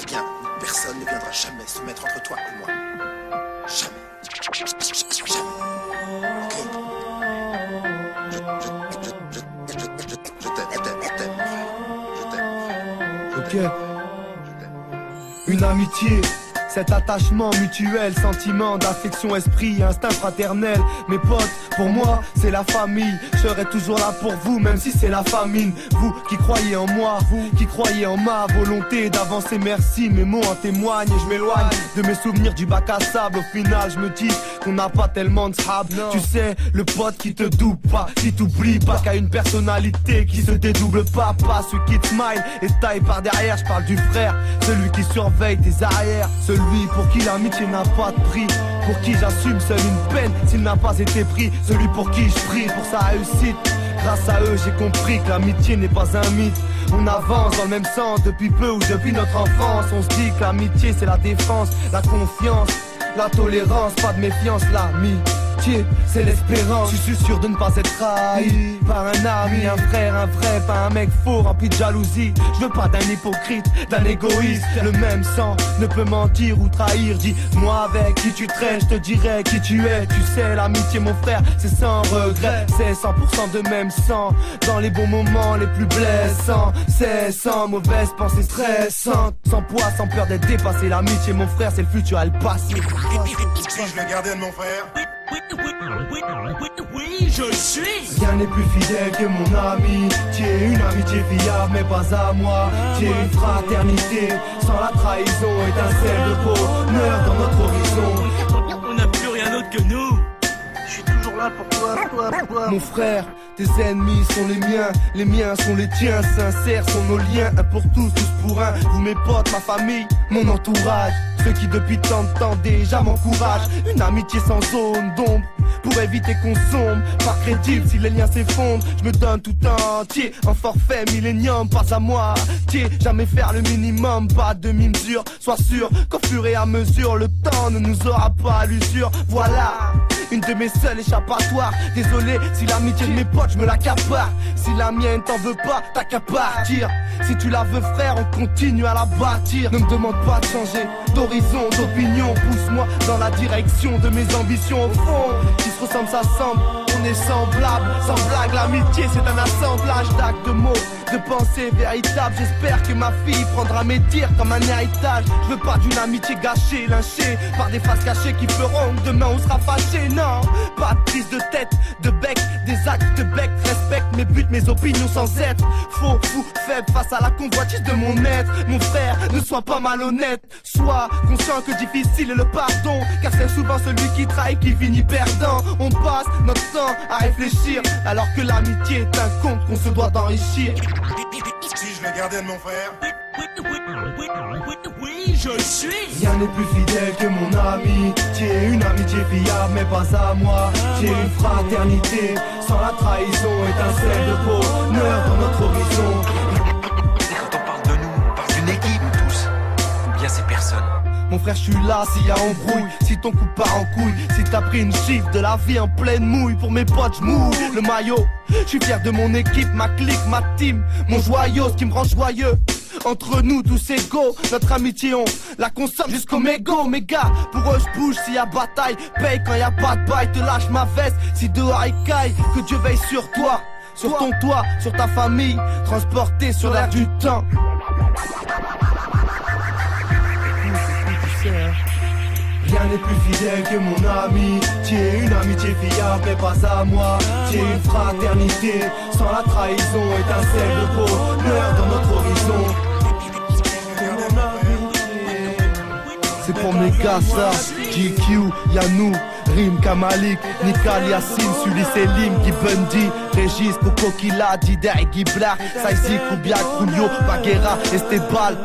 bien, personne ne viendra jamais se mettre entre toi et moi. Jamais. Jamais. Ok. Je t'aime. Ok. Une amitié, cet attachement mutuel, sentiment d'affection, esprit, instinct fraternel. Mes potes, pour moi, c'est la famille. Je serai toujours là pour vous, même si c'est la famine. Vous qui croyez en moi, vous qui croyez en ma volonté d'avancer, merci. Mes mots en témoignent et je m'éloigne de mes souvenirs du bac à sable. Au final, je me dis qu'on n'a pas tellement de sable. Tu sais, le pote qui te double pas, qui t'oublie pas, qui a une personnalité qui se dédouble pas. Pas celui qui te smile et te taille par derrière. Je parle du frère, celui qui surveille tes arrières, celui pour qui l'amitié n'a pas de prix, pour qui j'assume seule une peine s'il n'a pas été pris, celui pour qui je prie pour sa réussite. Grâce à eux j'ai compris que l'amitié n'est pas un mythe. On avance dans le même sens depuis peu ou depuis notre enfance. On se dit que l'amitié c'est la défense, la confiance, la tolérance, pas de méfiance. L'amitié c'est l'espérance. Je suis sûr de ne pas être trahi par un ami, un frère, un vrai, pas un mec faux rempli de jalousie. Je veux pas d'un hypocrite, d'un égoïste. Le même sang ne peut mentir ou trahir. Dis-moi avec qui tu traînes, je te dirai qui tu es. Tu sais l'amitié mon frère c'est sans regret, c'est 100% de même sang. Dans les bons moments les plus blessants, c'est sans mauvaise pensée stressante, sans poids, sans peur d'être dépassé. L'amitié mon frère c'est le futur et le passé. Suis-je le gardien de mon frère? Oui, je suis. Rien n'est plus fidèle que mon ami. Tu es une amitié fiable mais pas à moi. Tu es une fraternité sans la trahison, étincelle de bonheur dans notre horizon. On n'a plus rien d'autre que nous. Je suis toujours là pour toi. Mon frère, tes ennemis sont les miens sont les tiens. Sincères sont nos liens, un pour tous, tous pour un. Vous mes potes, ma famille, mon entourage, ceux qui depuis tant de temps déjà m'encouragent. Une amitié sans zone d'ombre pour éviter qu'on sombre. Pas crédible si les liens s'effondrent. Je me donne tout entier, en forfait millénium, pas à moi. Jamais faire le minimum, pas de demi-mesure. Sois sûr qu'au fur et à mesure le temps ne nous aura pas à l'usure. Voilà une de mes seules échappatoires. Désolé si l'amitié de mes potes je me l'accapare. Si la mienne t'en veut pas, t'as qu'à partir. Si tu la veux frère, on continue à la bâtir. Ne me demande pas de changer d'horizon, d'opinion. Pousse-moi dans la direction de mes ambitions. Au fond, qui se ressemble s'assemble, on est semblable. Sans blague, l'amitié c'est un assemblage d'actes, de mots, de pensées véritables. J'espère que ma fille prendra mes tirs comme un héritage. Je veux pas d'une amitié gâchée, lynchée par des faces cachées qui feront que demain on sera fâchés. Non, pas de prise de tête, de bec, des actes de bec. Respecte mes buts, mes opinions sans être faux, fou, faible face à la convoitise de mon être. Mon frère, ne sois pas malhonnête. Sois conscient que difficile est le pardon, car c'est souvent celui qui trahit qui finit perdant. On passe notre temps à réfléchir, alors que l'amitié est un compte qu'on se doit d'enrichir. Suis-je le gardien de mon frère? Oui, je suis. Rien n'est plus fidèle que mon ami. Tu es une amitié fiable mais pas à moi. Tu es une fraternité sans la trahison, étincelle de bonheur dans notre horizon. Et quand on parle de nous, on parle d'une équipe, nous tous. Ou bien ces personnes. Mon frère, je suis là s'il y a embrouille, si ton coup part en couille, si t'as pris une chiffre de la vie en pleine mouille. Pour mes potes, j'mouille le maillot. Je suis fier de mon équipe, ma clique, ma team, mon joyau, ce qui me rend joyeux. Entre nous tous égaux, notre amitié on la consomme jusqu'au mégot. Mes gars, pour eux je bouge s'il y a bataille, paye quand y a pas de bail, te lâche ma veste si dehors il caille. Que Dieu veille sur toi, sur ton toit, sur ta famille, transporté sur l'air du temps. Rien n'est plus fidèle que mon ami. Tu es une amitié fiable mais pas à moi. Tu es une fraternité sans la trahison, étincelle de bonheur dans notre horizon. C'est pour mes gars ça, GQ, Yanou, Rim, Kamalik, Nikal, Yassine, Sully, Selim, Guy Bundy, Régis, Coco Killa, Dider et Guy Black, Saïsi, Koubiak, Julio, Baguera, Estebal.